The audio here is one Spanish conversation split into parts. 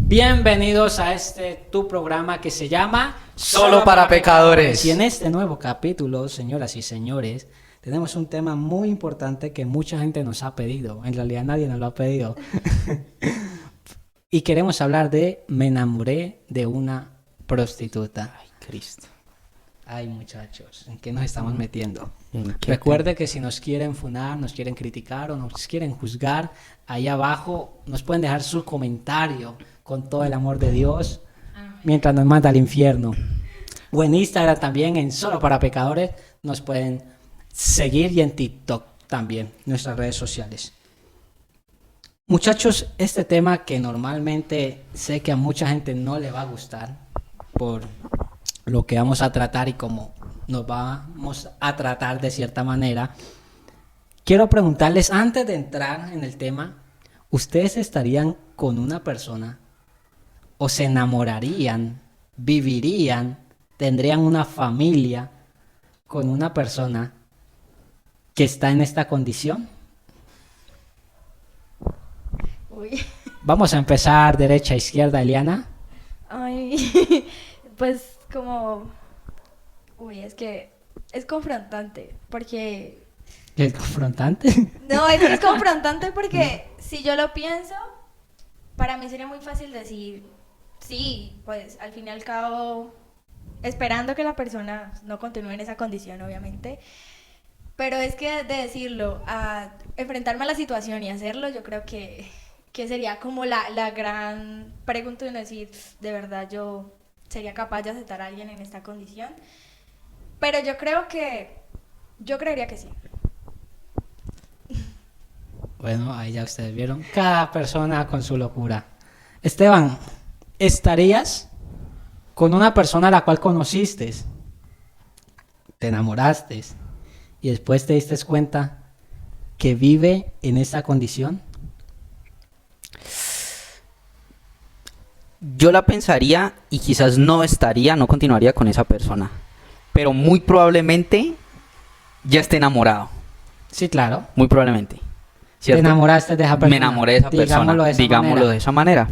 Bienvenidos a tu programa que se llama Solo para Pecadores. Y en este nuevo capítulo, señoras y señores, tenemos un tema muy importante que mucha gente nos ha pedido. En realidad nadie nos lo ha pedido. Y queremos hablar de me enamoré de una prostituta. Ay, Cristo. Ay, muchachos, ¿en qué nos estamos metiendo? ¿Qué? Recuerde que si nos quieren funar, nos quieren criticar o nos quieren juzgar, ahí abajo nos pueden dejar su comentario con todo el amor de Dios mientras nos manda al infierno. O en Instagram también, en Solo para Pecadores, nos pueden seguir, y en TikTok también, nuestras redes sociales. Muchachos, este tema que normalmente sé que a mucha gente no le va a gustar por lo que vamos a tratar y cómo nos vamos a tratar de cierta manera, quiero preguntarles antes de entrar en el tema, ¿ustedes estarían con una persona o se enamorarían, vivirían, tendrían una familia con una persona que está en esta condición? Uy. Vamos a empezar derecha a izquierda, Eliana. Ay, pues como... Uy, es que es confrontante, porque... ¿Es confrontante? No, es confrontante porque si yo lo pienso, para mí sería muy fácil decir, sí, pues al fin y al cabo, esperando que la persona no continúe en esa condición, obviamente. Pero es que de decirlo, a enfrentarme a la situación y hacerlo, yo creo que sería como la gran pregunta de decir, de verdad yo sería capaz de aceptar a alguien en esta condición. Pero yo creería que sí. Bueno, ahí ya ustedes vieron, cada persona con su locura. Esteban, ¿estarías con una persona a la cual conociste, te enamoraste y después te diste cuenta que vive en esa condición? Yo la pensaría y quizás no continuaría con esa persona. Pero muy probablemente ya esté enamorado. Sí, claro. Muy probablemente. Te ¿Cierto? enamoraste de esa persona. Me enamoré de esa persona. Digámoslo de esa manera.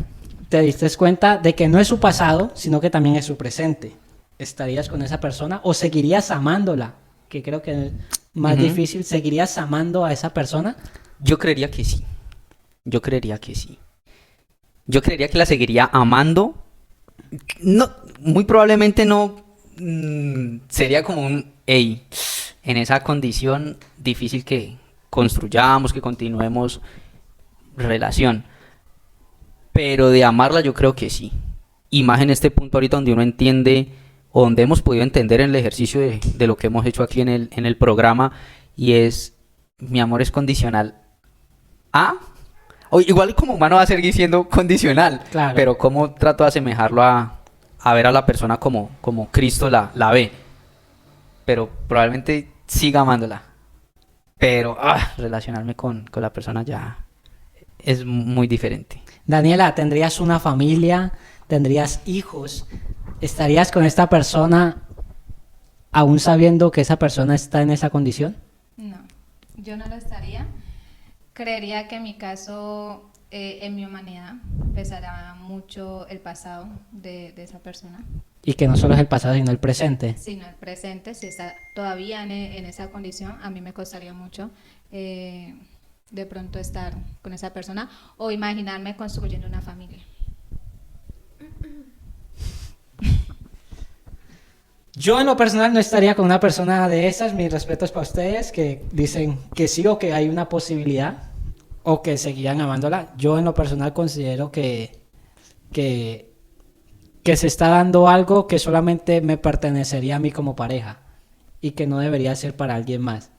Te diste cuenta de que no es su pasado, sino que también es su presente. ¿Estarías con esa persona o seguirías amándola? Que creo que es más difícil. ¿Seguirías amando a esa persona? Yo creería que sí. Yo creería que la seguiría amando. No, muy probablemente no. Sería como un en esa condición difícil que construyamos, que continuemos relación. Pero de amarla yo creo que sí. Y más en este punto ahorita donde uno entiende, o donde hemos podido entender en el ejercicio de lo que hemos hecho aquí en el programa, y es, mi amor es condicional a... O igual como humano va a seguir siendo condicional, Claro. pero cómo trato de asemejarlo a ver a la persona como Cristo la ve. Pero probablemente siga amándola. Pero relacionarme con la persona ya es muy diferente. Daniela, ¿tendrías una familia? ¿Tendrías hijos? ¿Estarías con esta persona aún sabiendo que esa persona está en esa condición? No, yo no lo estaría. Creería que en mi caso, en mi humanidad, pesará mucho el pasado de esa persona. Y que no solo es el pasado, sino el presente. Sino el presente, si está todavía en esa condición, a mí me costaría mucho de pronto estar con esa persona o imaginarme construyendo una familia. Yo en lo personal no estaría con una persona de esas. Mis respetos para ustedes que dicen que sí o que hay una posibilidad o que seguirían amándola. Yo en lo personal considero que se está dando algo que solamente me pertenecería a mí como pareja y que no debería ser para alguien más.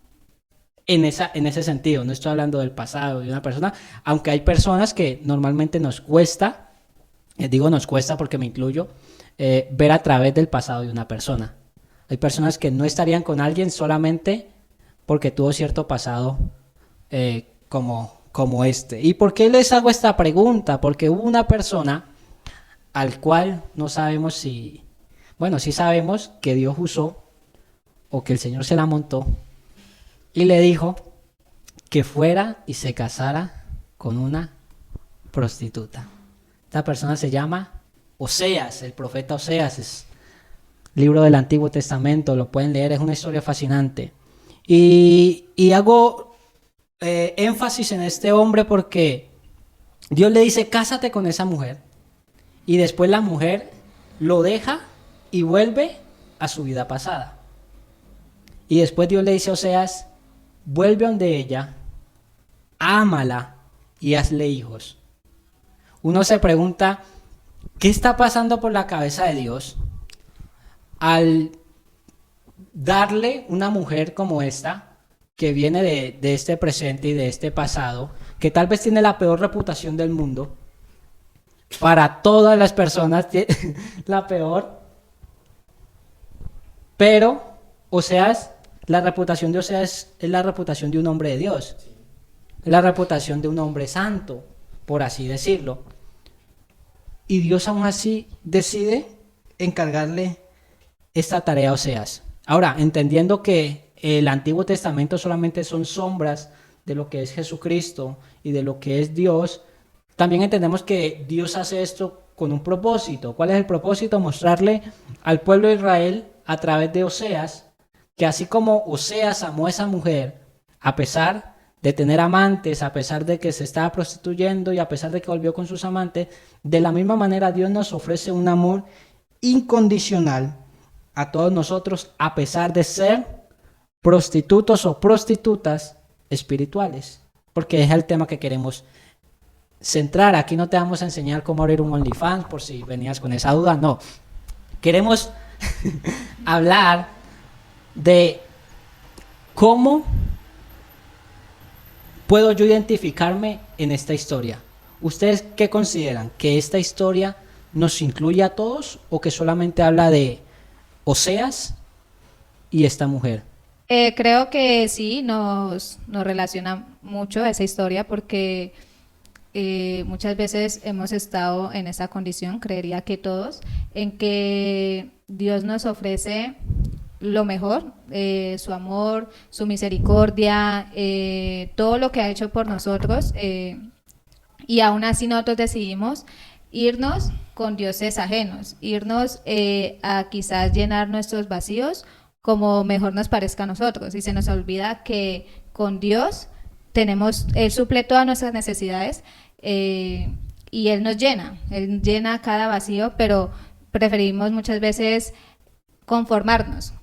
En ese sentido, no estoy hablando del pasado de una persona, aunque hay personas que normalmente nos cuesta, digo nos cuesta porque me incluyo, ver a través del pasado de una persona. Hay personas que no estarían con alguien solamente porque tuvo cierto pasado como este. ¿Y por qué les hago esta pregunta? Porque hubo una persona al cual no sabemos si... Bueno, sí sabemos que Dios usó o que el Señor se la montó y le dijo que fuera y se casara con una prostituta. Esta persona se llama Oseas, el profeta Oseas. Es libro del Antiguo Testamento, lo pueden leer, es una historia fascinante. Y hago énfasis en este hombre porque Dios le dice, cásate con esa mujer. Y después la mujer lo deja y vuelve a su vida pasada. Y después Dios le dice a Oseas, vuelve donde ella, ámala y hazle hijos. Uno se pregunta, ¿qué está pasando por la cabeza de Dios al darle una mujer como esta, que viene de este presente y de este pasado, que tal vez tiene la peor reputación del mundo? Para todas las personas la peor, pero Oseas, la reputación de Oseas es la reputación de un hombre de Dios, es la reputación de un hombre santo, por así decirlo. Y Dios aún así decide encargarle esta tarea a Oseas. Ahora, entendiendo que el Antiguo Testamento solamente son sombras de lo que es Jesucristo y de lo que es Dios, también entendemos que Dios hace esto con un propósito. ¿Cuál es el propósito? Mostrarle al pueblo de Israel a través de Oseas que así como Oseas amó a esa mujer, a pesar de tener amantes, a pesar de que se estaba prostituyendo y a pesar de que volvió con sus amantes, de la misma manera Dios nos ofrece un amor incondicional a todos nosotros, a pesar de ser prostitutos o prostitutas espirituales, porque es el tema que queremos centrar. Aquí no te vamos a enseñar cómo abrir un OnlyFans por si venías con esa duda, no. Queremos hablar de cómo puedo yo identificarme en esta historia. ¿Ustedes qué consideran? ¿Que esta historia nos incluye a todos o que solamente habla de Oseas y esta mujer? Creo que sí, nos relaciona mucho esa historia porque muchas veces hemos estado en esa condición, creería que todos, en que Dios nos ofrece lo mejor, su amor, su misericordia, todo lo que ha hecho por nosotros, y aún así nosotros decidimos irnos con dioses ajenos, irnos a quizás llenar nuestros vacíos como mejor nos parezca a nosotros, y se nos olvida que con Dios Él suple todas nuestras necesidades, y Él llena cada vacío, pero preferimos muchas veces conformarnos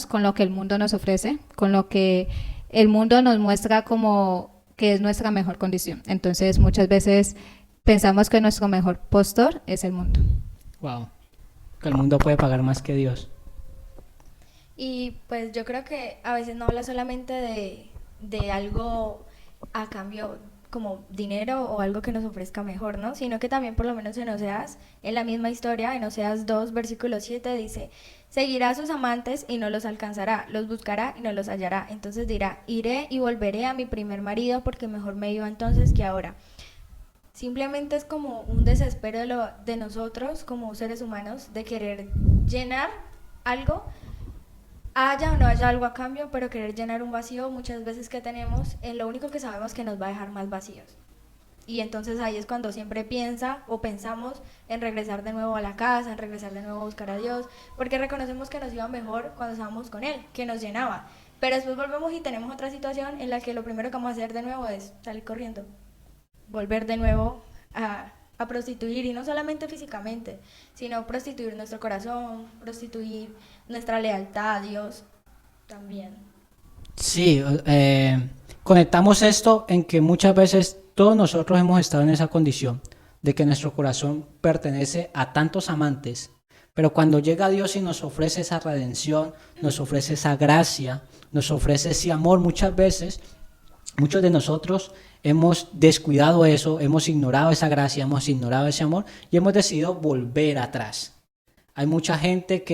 con lo que el mundo nos ofrece, con lo que el mundo nos muestra como que es nuestra mejor condición. Entonces muchas veces pensamos que nuestro mejor postor es el mundo. Wow, que el mundo puede pagar más que Dios. Y pues yo creo que a veces no habla solamente de algo a cambio como dinero o algo que nos ofrezca mejor, ¿no? Sino que también por lo menos en Oseas, en la misma historia, en Oseas 2, versículo 7 dice, seguirá a sus amantes y no los alcanzará, los buscará y no los hallará. Entonces dirá, iré y volveré a mi primer marido porque mejor me iba entonces que ahora. Simplemente es como un desespero de nosotros como seres humanos de querer llenar algo, haya o no haya algo a cambio, pero querer llenar un vacío muchas veces que tenemos en lo único que sabemos que nos va a dejar más vacíos. Y entonces ahí es cuando siempre pensamos en regresar de nuevo a la casa, en regresar de nuevo a buscar a Dios, porque reconocemos que nos iba mejor cuando estábamos con Él, que nos llenaba. Pero después volvemos y tenemos otra situación en la que lo primero que vamos a hacer de nuevo es salir corriendo, volver de nuevo a prostituir, y no solamente físicamente, sino prostituir nuestro corazón, prostituir nuestra lealtad a Dios también. Sí, conectamos esto en que muchas veces todos nosotros hemos estado en esa condición de que nuestro corazón pertenece a tantos amantes, pero cuando llega Dios y nos ofrece esa redención, nos ofrece esa gracia, nos ofrece ese amor, muchas veces muchos de nosotros hemos descuidado eso, hemos ignorado esa gracia, hemos ignorado ese amor y hemos decidido volver atrás. Hay mucha gente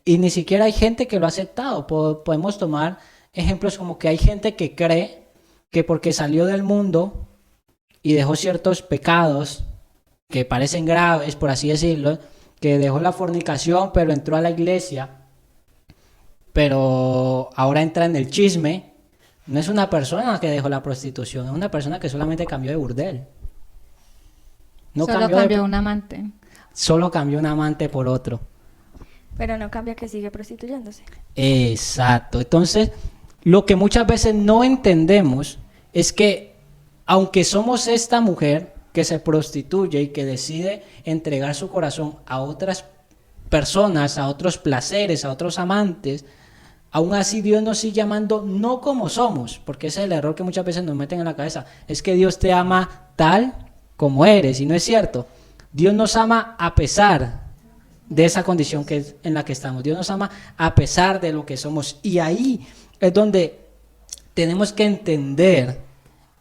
y ni siquiera hay gente que lo ha aceptado. Podemos tomar ejemplos como que hay gente que cree que porque salió del mundo y dejó ciertos pecados que parecen graves, por así decirlo, que dejó la fornicación pero entró a la iglesia, pero ahora entra en el chisme. No es una persona que dejó la prostitución, es una persona que solamente cambió de burdel. No Solo cambió de- cambió un amante. Solo cambió un amante por otro. Pero no cambia que sigue prostituyéndose. Exacto. Entonces, lo que muchas veces no entendemos es que, aunque somos esta mujer que se prostituye y que decide entregar su corazón a otras personas, a otros placeres, a otros amantes, aún así Dios nos sigue amando no como somos, porque ese es el error que muchas veces nos meten en la cabeza, es que Dios te ama tal como eres, y no es cierto. Dios nos ama a pesar de esa condición en la que estamos. Dios nos ama a pesar de lo que somos, y ahí es donde tenemos que entender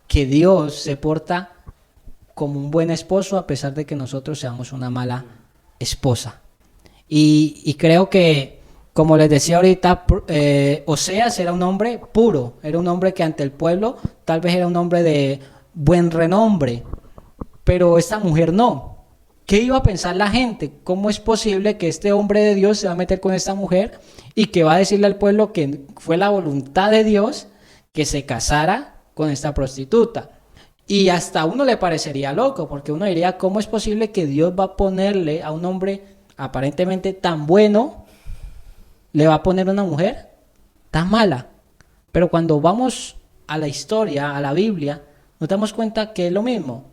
que Dios se porta como un buen esposo a pesar de que nosotros seamos una mala esposa. Y creo que, como les decía ahorita, Oseas era un hombre puro, era un hombre que ante el pueblo tal vez era un hombre de buen renombre, pero esta mujer no. ¿Qué iba a pensar la gente? ¿Cómo es posible que este hombre de Dios se va a meter con esta mujer y que va a decirle al pueblo que fue la voluntad de Dios que se casara con esta prostituta? Y hasta a uno le parecería loco, porque uno diría, ¿cómo es posible que Dios va a ponerle a un hombre aparentemente tan bueno, le va a poner una mujer tan mala? Pero cuando vamos a la historia, a la Biblia, nos damos cuenta que es lo mismo.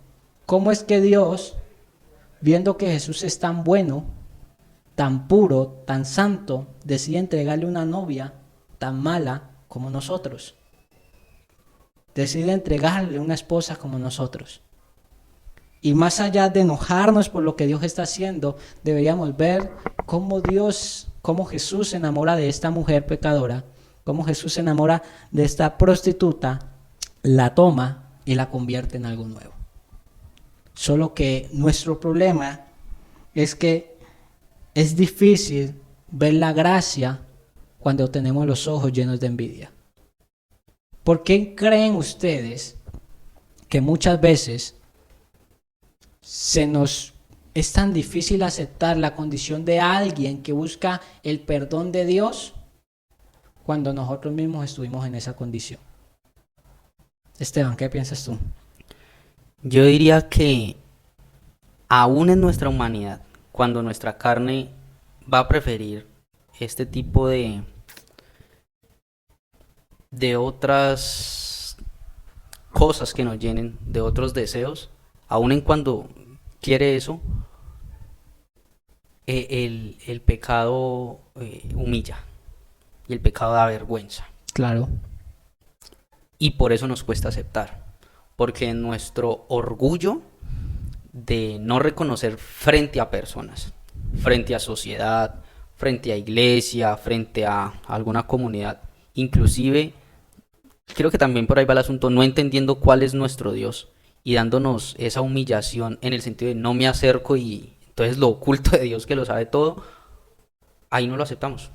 ¿Cómo es que Dios, viendo que Jesús es tan bueno, tan puro, tan santo, decide entregarle una novia tan mala como nosotros? Decide entregarle una esposa como nosotros. Y más allá de enojarnos por lo que Dios está haciendo, deberíamos ver cómo Jesús se enamora de esta mujer pecadora, cómo Jesús se enamora de esta prostituta, la toma y la convierte en algo nuevo. Solo que nuestro problema es que es difícil ver la gracia cuando tenemos los ojos llenos de envidia. ¿Por qué creen ustedes que muchas veces es tan difícil aceptar la condición de alguien que busca el perdón de Dios cuando nosotros mismos estuvimos en esa condición? Esteban, ¿qué piensas tú? Yo diría que aún en nuestra humanidad, cuando nuestra carne va a preferir este tipo de otras cosas que nos llenen, de otros deseos, aún en cuando quiere eso, el pecado humilla y el pecado da vergüenza. Claro. Y por eso nos cuesta aceptar, porque nuestro orgullo de no reconocer frente a personas, frente a sociedad, frente a iglesia, frente a alguna comunidad, inclusive creo que también por ahí va el asunto, no entendiendo cuál es nuestro Dios y dándonos esa humillación en el sentido de no me acerco y entonces lo oculto de Dios que lo sabe todo, ahí no lo aceptamos.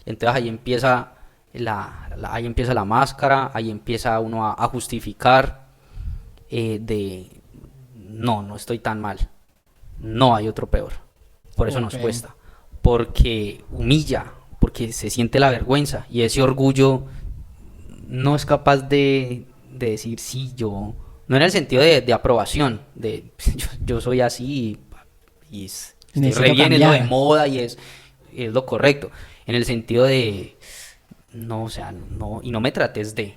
Entonces ahí empieza ahí empieza la máscara, ahí empieza uno a justificar no estoy tan mal, no hay otro peor. Por eso nos Ok. cuesta, porque humilla, porque se siente la vergüenza y ese orgullo no es capaz de decir sí, yo, no en el sentido de aprobación, de yo soy así y estoy Necesito re bien, es lo de cambiar. moda y es lo correcto, en el sentido de no, o sea, no, y no me trates de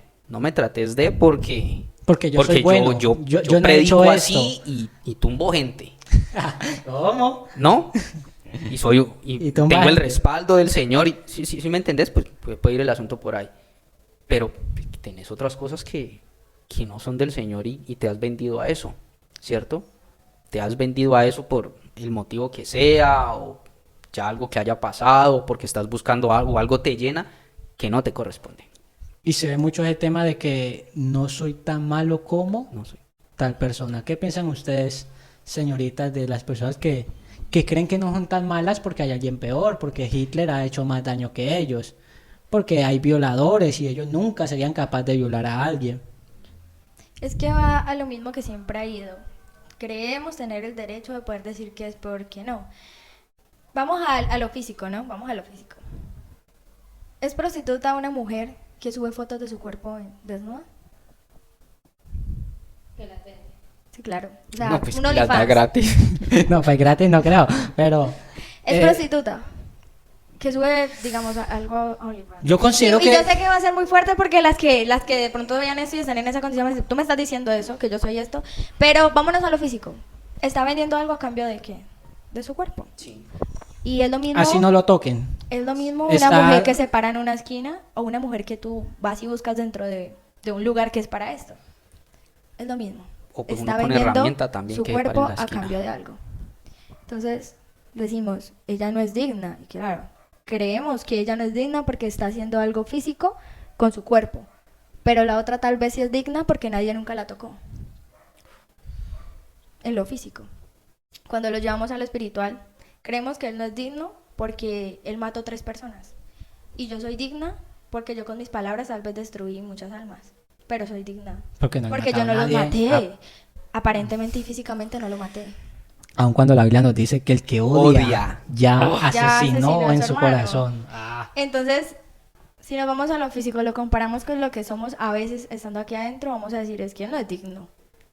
Porque yo porque soy bueno. yo Yo no he predico hecho así y tumbo gente, ¿Cómo? ¿no? Y tumba tengo el gente. respaldo del Señor y si me entendés, pues puede ir el asunto por ahí. Pero tenés otras cosas que no son del Señor y te has vendido a eso, ¿cierto? Te has vendido a eso por el motivo que sea, o ya algo que haya pasado, porque estás buscando algo, o algo te llena que no te corresponde. Y se ve mucho ese tema de que no soy tan malo como No sé. tal persona. ¿Qué piensan ustedes, señoritas, de las personas que creen que no son tan malas porque hay alguien peor, porque Hitler ha hecho más daño que ellos, porque hay violadores y ellos nunca serían capaces de violar a alguien? Es que va a lo mismo que siempre ha ido. Creemos tener el derecho de poder decir que es peor que no. Vamos a lo físico, ¿no? Vamos a lo físico. ¿Es prostituta una mujer que sube fotos de su cuerpo desnuda? Sí, claro. O sea, No, pues un que las da OnlyFans. gratis. No, pues gratis no creo, pero Es eh, prostituta. Que sube, digamos, algo a OnlyFans. yo considero Y que yo sé que va a ser muy fuerte porque las que de pronto vean esto y están en esa condición van a decir, tú me estás diciendo eso, que yo soy esto, pero vámonos a lo físico. ¿Está vendiendo algo a cambio de qué? De su cuerpo. Sí. Y es lo mismo. así no lo toquen. Es lo mismo una Está- mujer que se para en una esquina o una mujer que tú vas y buscas dentro de un lugar que es para esto. Es lo mismo. O pues Está uno con vendiendo herramienta también su que para en cuerpo la a esquina. cambio de algo. Entonces decimos, ella no es digna. Y claro, creemos que ella no es digna porque está haciendo algo físico con su cuerpo. Pero la otra tal vez sí es digna porque nadie nunca la tocó. En lo físico. Cuando lo llevamos a lo espiritual, creemos que él no es digno porque él mató 3 personas. Y yo soy digna porque yo con mis palabras tal vez destruí muchas almas. Pero soy digna. Porque no he Porque yo matado no a los nadie. maté. Aparentemente y físicamente no lo maté. Aun cuando la Biblia nos dice que el que odia, Odia. ya Ya asesinó asesinó a en su su hermano. corazón. Entonces, si nos vamos a lo físico, lo comparamos con lo que somos a veces estando aquí adentro, vamos a decir, es que él no es digno.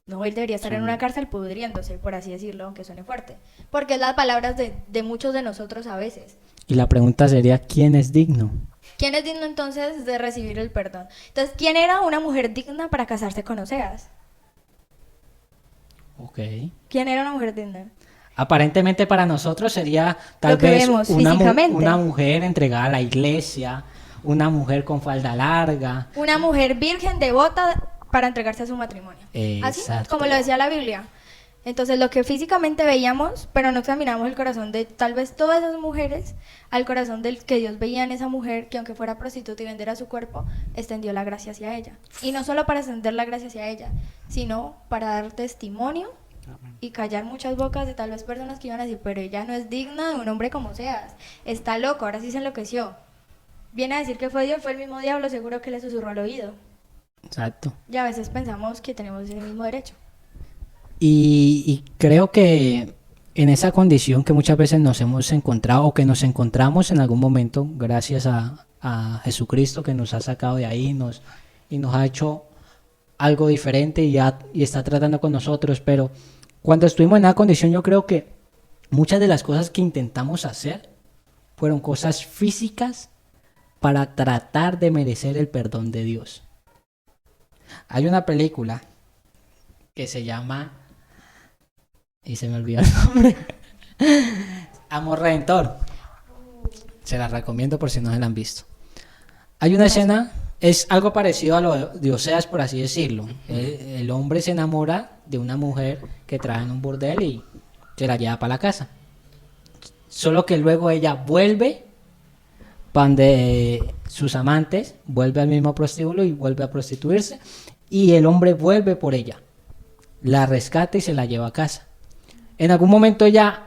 No, él debería estar en una cárcel pudriéndose, por así decirlo, aunque suene fuerte. Porque es las palabras de muchos de nosotros a veces. Y la pregunta sería, ¿quién es digno? ¿Quién es digno entonces de recibir el perdón? Entonces, ¿quién era una mujer digna para casarse con Oseas? Ok. ¿Quién era una mujer digna? Aparentemente para nosotros sería tal Lo que vez vemos una, físicamente. una mujer entregada a la iglesia, una mujer con falda larga. Una mujer virgen devota para entregarse a su matrimonio. Así Exacto. como lo decía la Biblia. Entonces, lo que físicamente veíamos, pero no examinamos el corazón de tal vez todas esas mujeres, al corazón del que Dios veía en esa mujer, que aunque fuera prostituta y vendiera su cuerpo, extendió la gracia hacia ella. Y no solo para extender la gracia hacia ella, sino para dar testimonio y callar muchas bocas de tal vez personas que iban a decir, pero ella no es digna de un hombre como Seas, está loco, ahora sí se enloqueció. Viene a decir que fue Dios, fue el mismo diablo, seguro que le susurró al oído. Exacto. Y a veces pensamos que tenemos ese mismo derecho. Y creo que en esa condición que muchas veces nos hemos encontrado o que nos encontramos en algún momento, gracias a Jesucristo que nos ha sacado de ahí y nos ha hecho algo diferente y está tratando con nosotros, pero cuando estuvimos en esa condición yo creo que muchas de las cosas que intentamos hacer fueron cosas físicas para tratar de merecer el perdón de Dios. Hay una película que se llama, y se me olvidó el nombre, Amor Redentor. Se la recomiendo por si no se la han visto. Hay una escena, es algo parecido a lo de Oseas, por así decirlo. El hombre se enamora de una mujer que trae en un burdel y se la lleva para la casa. Solo que luego ella vuelve donde sus amantes, vuelve al mismo prostíbulo y vuelve a prostituirse. Y el hombre vuelve por ella, la rescata y se la lleva a casa. En algún momento ella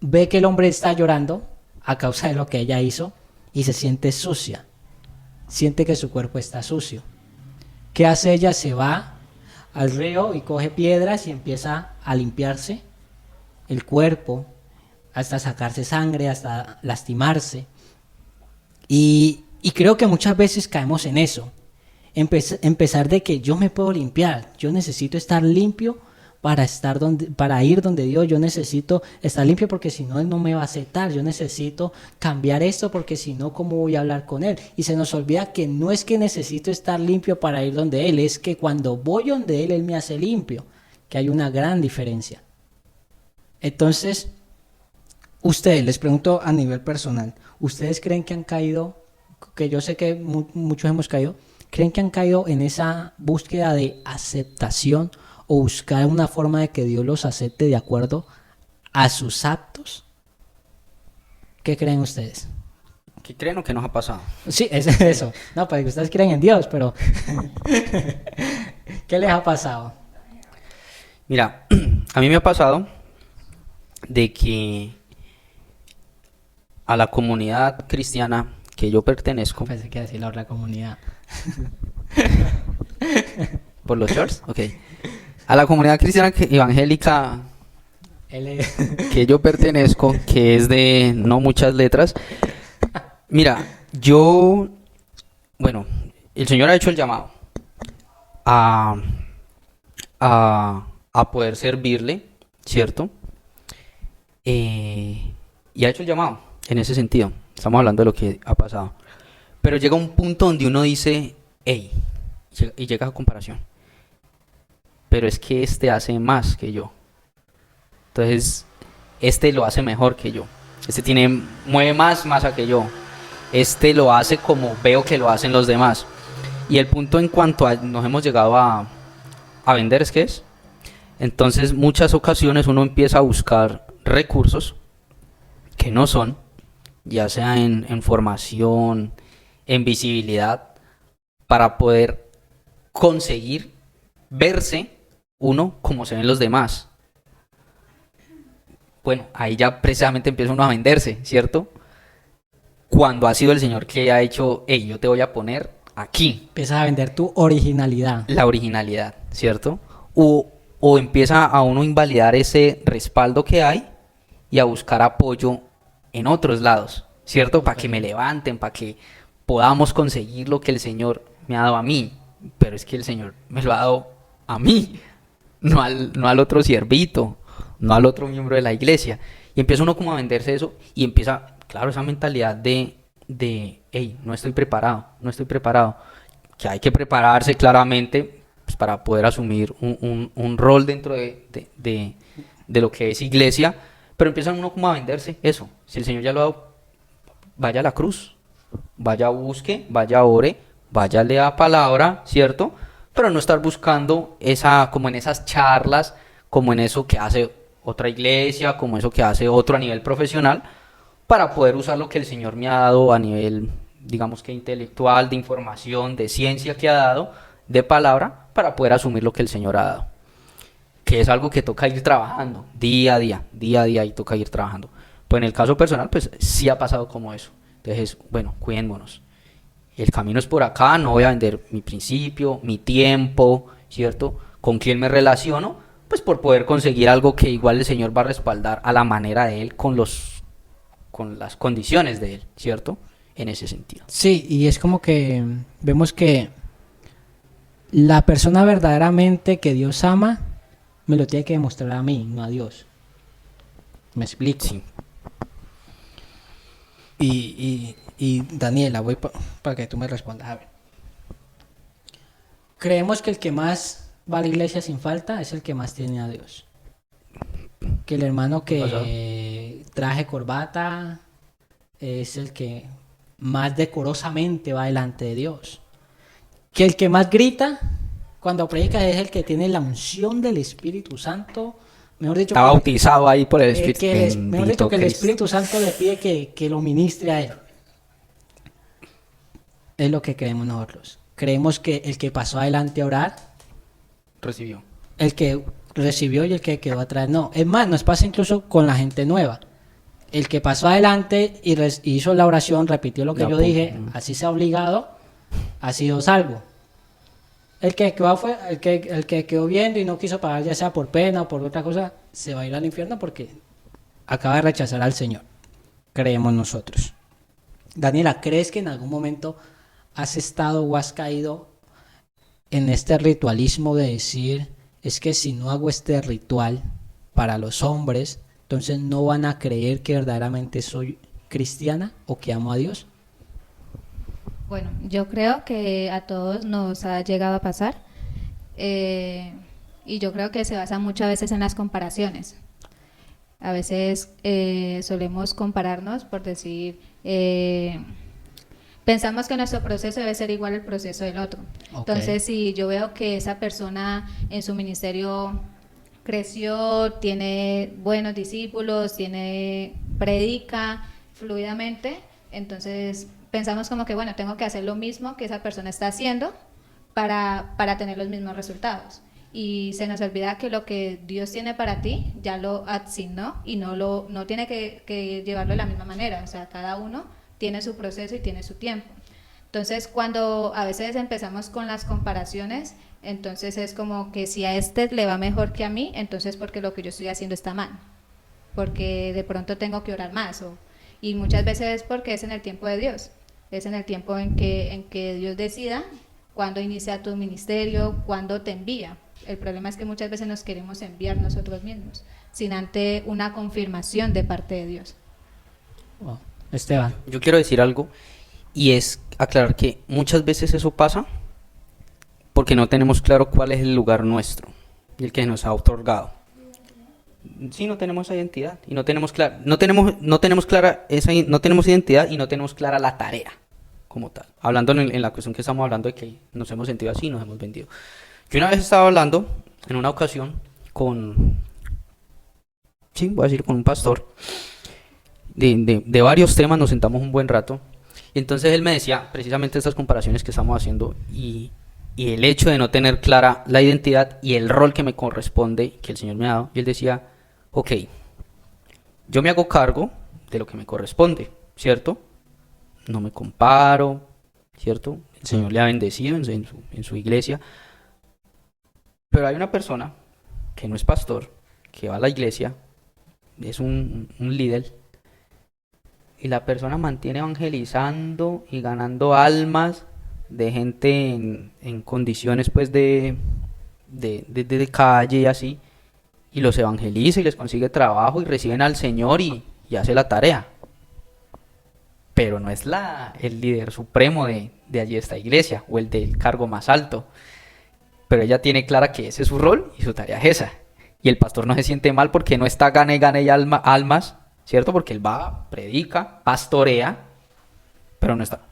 ve que el hombre está llorando a causa de lo que ella hizo y se siente sucia. Siente que su cuerpo está sucio. ¿Qué hace ella? Se va al río y coge piedras y empieza a limpiarse el cuerpo, hasta sacarse sangre, hasta lastimarse. Y creo que muchas veces caemos en eso. Empezar de que yo me puedo limpiar, yo necesito estar limpio para ir donde Dios, yo necesito estar limpio porque si no Él no me va a aceptar, yo necesito cambiar esto porque si no, ¿cómo voy a hablar con Él? Y se nos olvida que no es que necesito estar limpio para ir donde Él, es que cuando voy donde Él me hace limpio, que hay una gran diferencia. Entonces, ustedes, les pregunto a nivel personal, ¿ustedes creen que han caído, que yo sé que muchos hemos caído, creen que han caído en esa búsqueda de aceptación o buscar una forma de que Dios los acepte de acuerdo a sus actos? ¿Qué creen ustedes? ¿Qué creen o qué nos ha pasado? Sí, es eso. No, pues ustedes creen en Dios, pero ¿qué les ha pasado? Mira, a mí me ha pasado de que a la comunidad cristiana que yo pertenezco, Pensé que decir la otra comunidad. por los shorts, ok. A la comunidad cristiana evangélica que yo pertenezco, que es de no muchas letras. Mira, bueno, el Señor ha hecho el llamado a a poder servirle, ¿cierto? Y ha hecho el llamado en ese sentido. Estamos hablando de lo que ha pasado. Pero llega un punto donde uno dice, hey, y llega a comparación. Pero es que este hace más que yo. Entonces, este lo hace mejor que yo. Mueve más masa que yo. Este lo hace como veo que lo hacen los demás. Y el punto en cuanto a nos hemos llegado a vender es que es. Entonces, muchas ocasiones uno empieza a buscar recursos que no son, ya sea en formación, en visibilidad, para poder conseguir verse uno como se ven los demás. Bueno, ahí ya precisamente empieza uno a venderse, ¿cierto? Cuando ha sido el Señor que ha hecho, hey, yo te voy a poner aquí Empiezas a vender tu originalidad. la originalidad, ¿cierto? O empieza a uno invalidar ese respaldo que hay y a buscar apoyo en otros lados, ¿cierto? Para que me levanten, para que podamos conseguir lo que el Señor me ha dado a mí. Pero es que el Señor me lo ha dado a mí, no al otro siervito, no al otro miembro de la iglesia. Y empieza uno como a venderse eso y empieza, claro, esa mentalidad de hey, no estoy preparado. Que hay que prepararse claramente pues, para poder asumir un rol dentro de lo que es iglesia. Pero empieza uno como a venderse eso. Si el Señor ya lo ha dado, vaya a la cruz, vaya a busque, vaya a ore, vaya a lea palabra, ¿cierto? Pero no estar buscando como en esas charlas, como en eso que hace otra iglesia, como eso que hace otro a nivel profesional, para poder usar lo que el Señor me ha dado a nivel, digamos que intelectual, de información, de ciencia que ha dado, de palabra, para poder asumir lo que el Señor ha dado. Que es algo que toca ir trabajando día a día, y toca ir trabajando. Pues en el caso personal, pues sí ha pasado como eso. Entonces, bueno, cuidémonos. El camino es por acá, no voy a vender mi principio, mi tiempo, ¿cierto? ¿Con quién me relaciono? Pues por poder conseguir algo que igual el Señor va a respaldar a la manera de Él, con las condiciones de Él, ¿cierto? En ese sentido. Sí, y es como que vemos que la persona verdaderamente que Dios ama me lo tiene que demostrar a mí, no a Dios. ¿Me explico? Sí. Y Daniela, voy para que tú me respondas. A ver. Creemos que el que más va a la iglesia sin falta es el que más tiene a Dios. Que el hermano que traje corbata es el que más decorosamente va delante de Dios. Que el que más grita cuando predica es el que tiene la unción del Espíritu Santo. Mejor dicho, Está bautizado ahí por el Espíritu. mejor dicho, que el Cristo. Espíritu Santo le pide que lo ministre a él. Es lo que creemos nosotros. Creemos que el que pasó adelante a orar, Recibió. el que recibió y el que quedó atrás, no. Es más, nos pasa incluso con la gente nueva. El que pasó adelante y hizo la oración, repitió lo que yo dije, así sea obligado, ha sido salvo. El que quedó viendo y no quiso pagar, ya sea por pena o por otra cosa, se va a ir al infierno porque acaba de rechazar al Señor. Creemos nosotros. Daniela, ¿crees que en algún momento has estado o has caído en este ritualismo de decir, es que si no hago este ritual para los hombres, entonces no van a creer que verdaderamente soy cristiana o que amo a Dios? Bueno, yo creo que a todos nos ha llegado a pasar y yo creo que se basa muchas veces en las comparaciones. A veces solemos compararnos por decir, pensamos que nuestro proceso debe ser igual al proceso del otro. Okay. Entonces, si yo veo que esa persona en su ministerio creció, tiene buenos discípulos, predica fluidamente, entonces pensamos como que, bueno, tengo que hacer lo mismo que esa persona está haciendo para tener los mismos resultados. Y se nos olvida que lo que Dios tiene para ti ya lo asignó y no tiene que llevarlo de la misma manera. O sea, cada uno tiene su proceso y tiene su tiempo. Entonces, cuando a veces empezamos con las comparaciones, entonces es como que si a este le va mejor que a mí, entonces porque lo que yo estoy haciendo está mal. Porque de pronto tengo que orar más. Y muchas veces es porque es en el tiempo de Dios. Es en el tiempo en que Dios decida cuándo inicia tu ministerio, cuándo te envía. El problema es que muchas veces nos queremos enviar nosotros mismos, sin ante una confirmación de parte de Dios. Wow. Esteban. Yo quiero decir algo y es aclarar que muchas veces eso pasa porque no tenemos claro cuál es el lugar nuestro y el que nos ha otorgado. Sí, no tenemos esa identidad y no tenemos clara, no tenemos clara esa, no tenemos identidad y no tenemos clara la tarea como tal. Hablando en la cuestión que estamos hablando de que nos hemos sentido así, nos hemos vendido. Yo una vez estaba hablando en una ocasión con, sí, voy a decir con un pastor de varios temas, nos sentamos un buen rato y entonces él me decía precisamente estas comparaciones que estamos haciendo y el hecho de no tener clara la identidad y el rol que me corresponde, que el Señor me ha dado, y él decía, ok, yo me hago cargo de lo que me corresponde, ¿cierto? No me comparo, ¿cierto? El Señor le ha bendecido en su iglesia, pero hay una persona que no es pastor, que va a la iglesia, es un líder, y la persona mantiene evangelizando y ganando almas de gente en condiciones pues de calle y así, y los evangeliza y les consigue trabajo y reciben al Señor y hace la tarea, pero no es el líder supremo de allí esta iglesia o el del cargo más alto, pero ella tiene clara que ese es su rol y su tarea es esa, y el pastor no se siente mal porque no está gane y almas, ¿cierto? Porque él va, predica, pastorea, pero no está.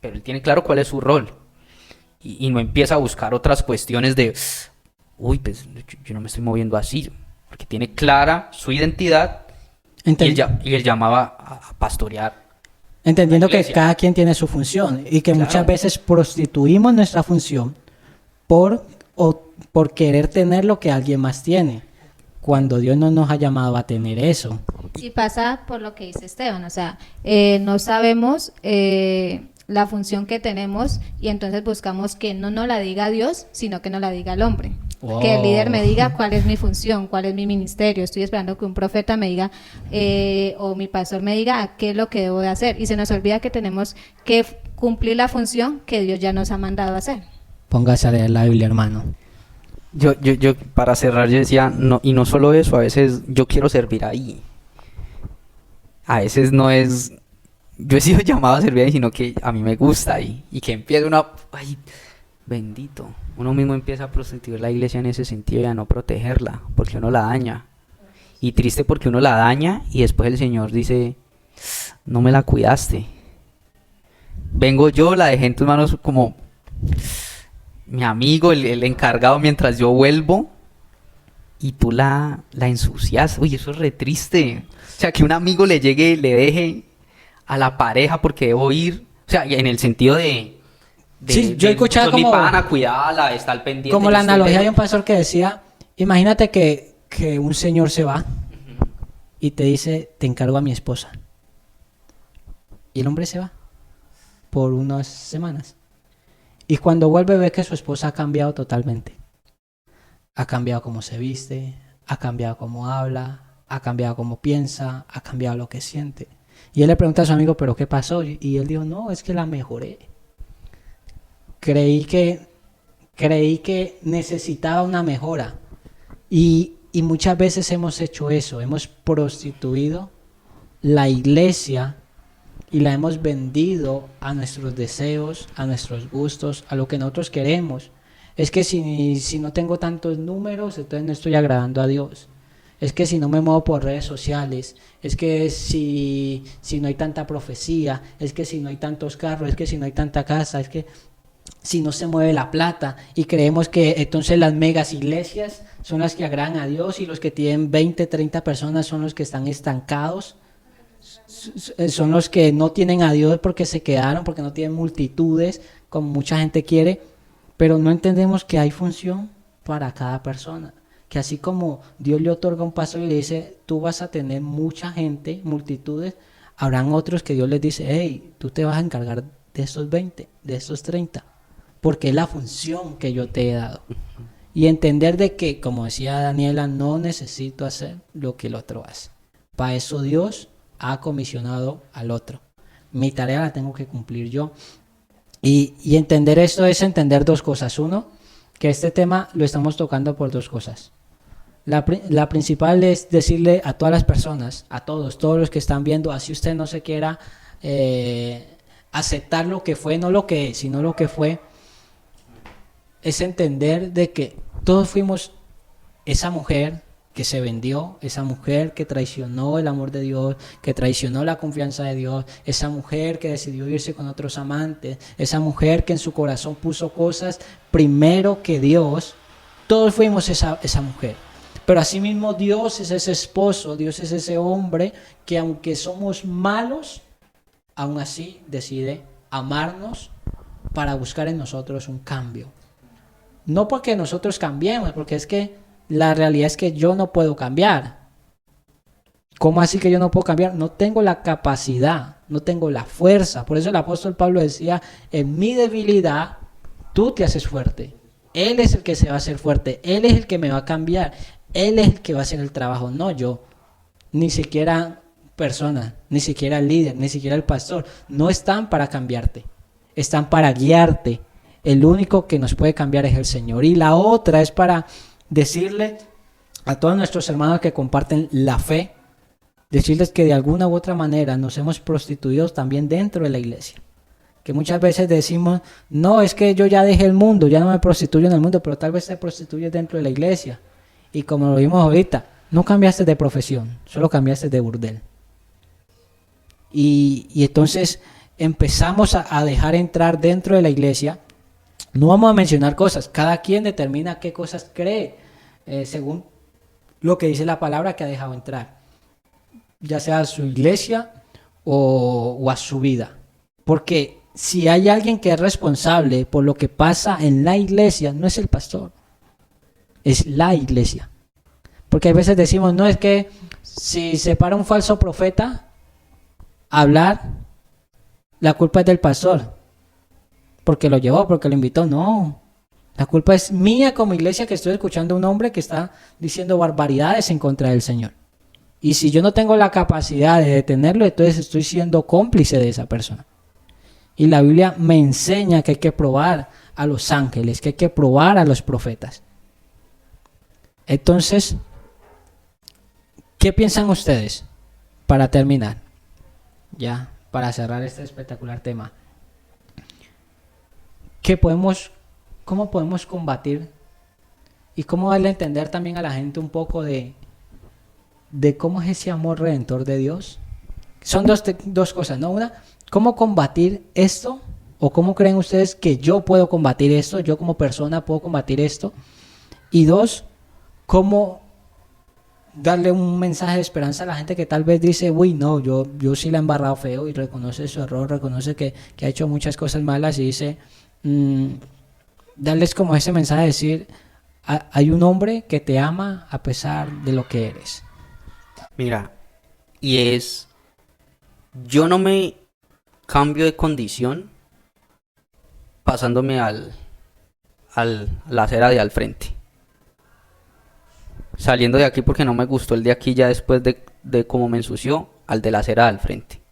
Pero él tiene claro cuál es su rol. Y no empieza a buscar otras cuestiones de, uy, pues yo no me estoy moviendo así. Porque tiene clara su identidad y él llamaba a pastorear. Entendiendo que cada quien tiene su función y que muchas veces prostituimos nuestra función por querer tener lo que alguien más tiene, cuando Dios no nos ha llamado a tener eso. Y pasa por lo que dice Esteban, o sea, no sabemos la función que tenemos y entonces buscamos que no nos la diga Dios, sino que nos la diga el hombre. Wow. Que el líder me diga cuál es mi función, cuál es mi ministerio. Estoy esperando que un profeta me diga o mi pastor me diga qué es lo que debo de hacer. Y se nos olvida que tenemos que cumplir la función que Dios ya nos ha mandado a hacer. Póngase a leer la Biblia, hermano. Yo para cerrar, yo decía, no, y no solo eso, a veces yo quiero servir ahí. A veces no es, yo he sido llamado a servir ahí, sino que a mí me gusta ahí. Y que empieza ay, bendito, uno mismo empieza a prostituir la iglesia en ese sentido y a no protegerla, porque uno la daña. Y triste porque uno la daña y después el Señor dice, no me la cuidaste. Vengo yo, la dejé en tus manos como mi amigo, el encargado mientras yo vuelvo, y tú la ensucias. Uy, eso es re triste. O sea, que un amigo le llegue, le deje a la pareja porque debo ir. O sea, en el sentido sí, yo he escuchado como mi pana, cuidarla, está al pendiente. Como la analogía de un pastor que decía, imagínate que un señor se va y te dice, te encargo a mi esposa. Y el hombre se va por unas semanas. Y cuando vuelve ve que su esposa ha cambiado totalmente. Ha cambiado cómo se viste, ha cambiado cómo habla, ha cambiado cómo piensa, ha cambiado lo que siente. Y él le pregunta a su amigo, ¿pero qué pasó? Y él dijo, no, es que la mejoré. Creí que necesitaba una mejora. Y muchas veces hemos hecho eso, hemos prostituido la iglesia y la hemos vendido a nuestros deseos, a nuestros gustos, a lo que nosotros queremos. Es que si no tengo tantos números, entonces no estoy agradando a Dios. Es que si no me muevo por redes sociales, es que si no hay tanta profecía, es que si no hay tantos carros, es que si no hay tanta casa, es que si no se mueve la plata. Y creemos que entonces las megas iglesias son las que agradan a Dios y los que tienen 20, 30 personas son los que están estancados. Son los que no tienen a Dios porque se quedaron, porque no tienen multitudes como mucha gente quiere, pero no entendemos que hay función para cada persona, que así como Dios le otorga un pastor y le dice, tú vas a tener mucha gente, multitudes, habrán otros que Dios les dice, hey, tú te vas a encargar de esos 20, de esos 30, porque es la función que yo te he dado. Y entender de que, como decía Daniela, no necesito hacer lo que el otro hace. Para eso Dios ha comisionado al otro. Mi tarea la tengo que cumplir yo. Y entender esto es entender dos cosas. Uno, que este tema lo estamos tocando por dos cosas. La principal es decirle a todas las personas, a todos los que están viendo, así usted no se quiera aceptar lo que fue, no lo que es, sino lo que fue, es entender de que todos fuimos esa mujer que se vendió, esa mujer que traicionó el amor de Dios, que traicionó la confianza de Dios, esa mujer que decidió irse con otros amantes, esa mujer que en su corazón puso cosas primero que Dios. Todos fuimos esa mujer. Pero asimismo Dios es ese esposo, Dios es ese hombre que aunque somos malos, aún así decide amarnos para buscar en nosotros un cambio. No porque nosotros cambiemos, porque es que la realidad es que yo no puedo cambiar. ¿Cómo así que yo no puedo cambiar? No tengo la capacidad, no tengo la fuerza. Por eso el apóstol Pablo decía, en mi debilidad, tú te haces fuerte. Él es el que se va a hacer fuerte. Él es el que me va a cambiar. Él es el que va a hacer el trabajo, no yo. Ni siquiera personas, ni siquiera el líder, ni siquiera el pastor. No están para cambiarte. Están para guiarte. El único que nos puede cambiar es el Señor. Y la otra es para decirle a todos nuestros hermanos que comparten la fe, decirles que de alguna u otra manera nos hemos prostituido también dentro de la iglesia. Que muchas veces decimos, no, es que yo ya dejé el mundo, ya no me prostituyo en el mundo, pero tal vez te prostituyes dentro de la iglesia. Y como lo vimos ahorita, no cambiaste de profesión, solo cambiaste de burdel. Y entonces empezamos a dejar entrar dentro de la iglesia. No vamos a mencionar cosas, cada quien determina qué cosas cree, según lo que dice la palabra que ha dejado entrar, ya sea a su iglesia o a su vida. Porque si hay alguien que es responsable por lo que pasa en la iglesia, no es el pastor, es la iglesia. Porque a veces decimos, no, es que si se para un falso profeta a hablar, la culpa es del pastor. Porque lo llevó, porque lo invitó. No, la culpa es mía como iglesia que estoy escuchando a un hombre que está diciendo barbaridades en contra del Señor. Y si yo no tengo la capacidad de detenerlo, entonces estoy siendo cómplice de esa persona. Y la Biblia me enseña que hay que probar a los ángeles, que hay que probar a los profetas. Entonces, ¿qué piensan ustedes para terminar? Ya, para cerrar este espectacular tema. ¿Cómo podemos combatir y cómo darle a entender también a la gente un poco de cómo es ese amor redentor de Dios? Son dos cosas, ¿no? Una, ¿cómo combatir esto? ¿O cómo creen ustedes que yo puedo combatir esto? Yo como persona puedo combatir esto. Y dos, ¿cómo darle un mensaje de esperanza a la gente que tal vez dice, uy, no, yo sí la he embarrado feo, y reconoce su error, reconoce que ha hecho muchas cosas malas y dice... darles como ese mensaje de decir, hay un hombre que te ama a pesar de lo que eres. Mira, yo no me cambio de condición pasándome a la acera de al frente. Saliendo de aquí porque no me gustó el de aquí ya después de cómo me ensució, al de la acera al frente.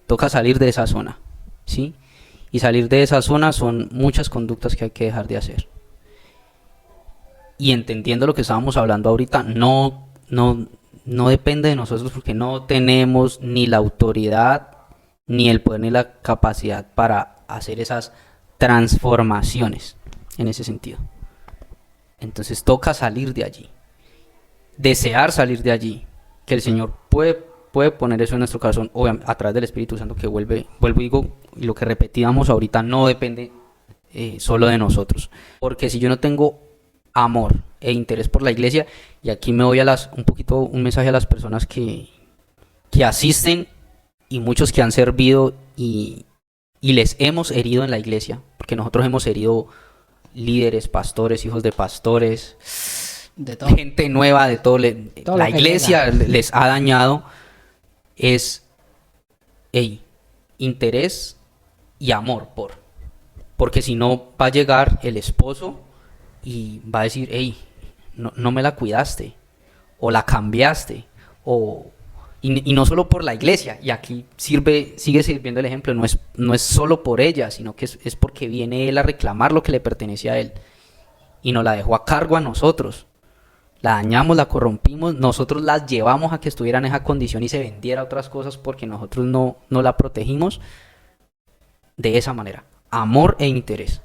Toca salir de esa zona, ¿sí? Y salir de esa zona son muchas conductas que hay que dejar de hacer. Y entendiendo lo que estábamos hablando ahorita, no depende de nosotros porque no tenemos ni la autoridad, ni el poder, ni la capacidad para hacer esas transformaciones en ese sentido. Entonces toca salir de allí. Desear salir de allí. Que el Señor puede poner eso en nuestro corazón, obviamente, a través del Espíritu Santo, que vuelvo y digo, y lo que repetíamos ahorita no depende solo de nosotros. Porque si yo no tengo amor e interés por la iglesia, y aquí me voy un mensaje a las personas que asisten y muchos que han servido y les hemos herido en la iglesia, porque nosotros hemos herido líderes, pastores, hijos de pastores, De todo. gente nueva, de todo. La iglesia les ha dañado. Es interés y amor porque si no va a llegar el esposo y va a decir, no me la cuidaste o la cambiaste y no solo por la iglesia, y aquí sigue sirviendo el ejemplo, no es solo por ella, sino que es porque viene él a reclamar lo que le pertenece a él, y nos la dejó a cargo a nosotros. La dañamos, la corrompimos, nosotros las llevamos a que estuviera en esa condición y se vendiera otras cosas porque nosotros no la protegimos de esa manera. Amor e interés.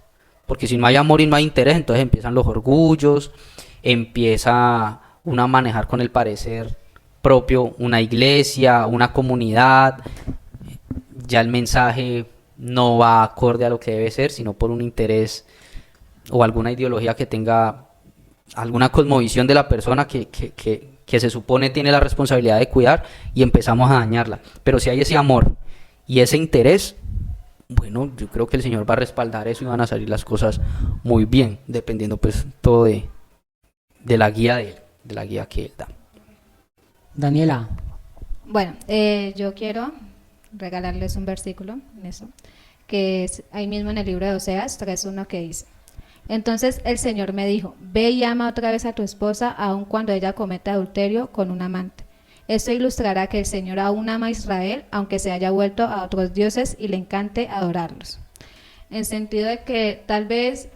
Porque si no hay amor y no hay interés, entonces empiezan los orgullos, empieza uno a manejar con el parecer propio una iglesia, una comunidad. Ya el mensaje no va acorde a lo que debe ser, sino por un interés o alguna ideología que tenga alguna cosmovisión de la persona que se supone tiene la responsabilidad de cuidar, y empezamos a dañarla. Pero si hay ese amor y ese interés, bueno, yo creo que el Señor va a respaldar eso y van a salir las cosas muy bien, dependiendo pues todo de la guía de Él, de la guía que Él da. Daniela. Bueno, yo quiero regalarles un versículo en eso, que es ahí mismo en el libro de Oseas 3:1, que dice: entonces el Señor me dijo, ve y ama otra vez a tu esposa, aun cuando ella cometa adulterio con un amante. Esto ilustrará que el Señor aún ama a Israel, aunque se haya vuelto a otros dioses y le encante adorarlos. En sentido de que tal vez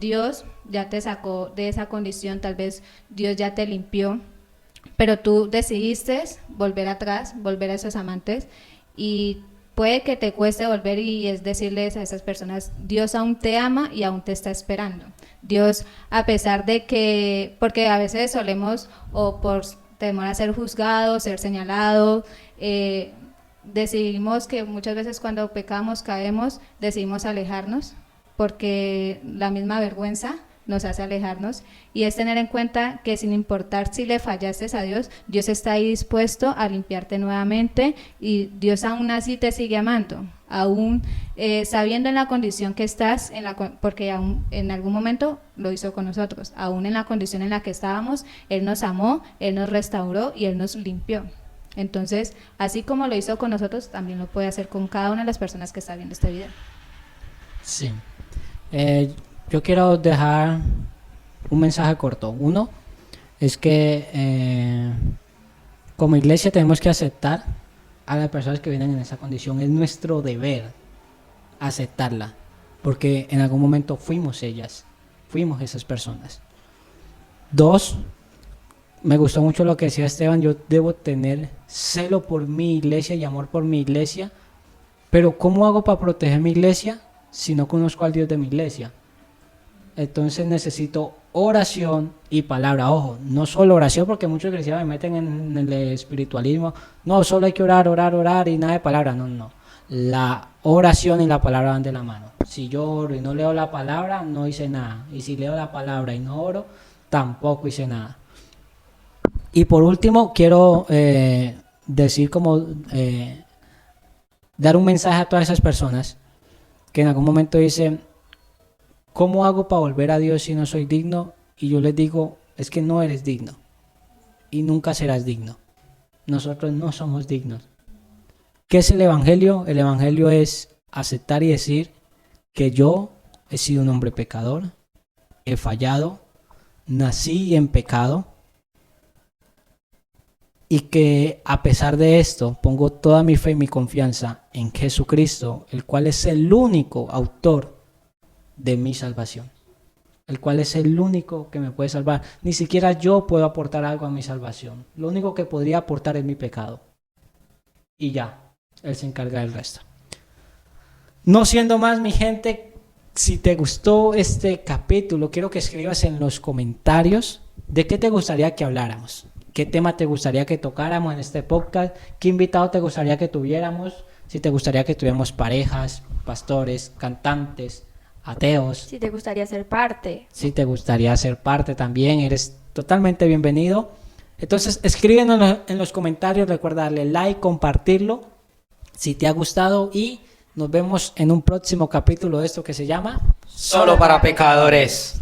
Dios ya te sacó de esa condición, tal vez Dios ya te limpió, pero tú decidiste volver atrás, volver a esos amantes, y puede que te cueste volver, y es decirles a esas personas, Dios aún te ama y aún te está esperando. Dios, a pesar de que, porque a veces solemos, o por temor a ser juzgados, ser señalados, decidimos que muchas veces cuando pecamos, caemos, decidimos alejarnos, porque la misma vergüenza nos hace alejarnos, y es tener en cuenta que sin importar si le fallaste a Dios, Dios está ahí dispuesto a limpiarte nuevamente, y Dios aún así te sigue amando, aún sabiendo en la condición que estás, porque aún en algún momento lo hizo con nosotros, aún en la condición en la que estábamos, Él nos amó, Él nos restauró y Él nos limpió. Entonces, así como lo hizo con nosotros, también lo puede hacer con cada una de las personas que está viendo este video. Sí. Yo quiero dejar un mensaje corto. Uno es que como iglesia tenemos que aceptar a las personas que vienen en esa condición. Es nuestro deber aceptarla, porque en algún momento fuimos ellas, fuimos esas personas. Dos, me gustó mucho lo que decía Esteban. Yo debo tener celo por mi iglesia y amor por mi iglesia, pero ¿cómo hago para proteger mi iglesia si no conozco al Dios de mi iglesia? Entonces necesito oración y palabra. Ojo, no solo oración, porque muchos cristianos me meten en el espiritualismo. No, solo hay que orar, orar, orar y nada de palabra. No. La oración y la palabra van de la mano. Si yo oro y no leo la palabra, no hice nada. Y si leo la palabra y no oro, tampoco hice nada. Y por último, quiero decir dar un mensaje a todas esas personas que en algún momento dicen, ¿cómo hago para volver a Dios si no soy digno? Y yo les digo, es que no eres digno y nunca serás digno. Nosotros no somos dignos. ¿Qué es el Evangelio? El Evangelio es aceptar y decir que yo he sido un hombre pecador, he fallado, nací en pecado, y que a pesar de esto pongo toda mi fe y mi confianza en Jesucristo, el cual es el único autor de mi salvación, el cual es el único que me puede salvar. Ni siquiera yo puedo aportar algo a mi salvación. Lo único que podría aportar es mi pecado, y ya, Él se encarga del resto. No siendo más, mi gente, si te gustó este capítulo, quiero que escribas en los comentarios de qué te gustaría que habláramos, qué tema te gustaría que tocáramos en este podcast, qué invitado te gustaría que tuviéramos, si te gustaría que tuviéramos parejas, pastores, cantantes, ateos. Si te gustaría ser parte. Si te gustaría ser parte también, eres totalmente bienvenido. Entonces, escríbenos en los comentarios, recuerda darle like, compartirlo, si te ha gustado, y nos vemos en un próximo capítulo de esto que se llama Solo para pecadores.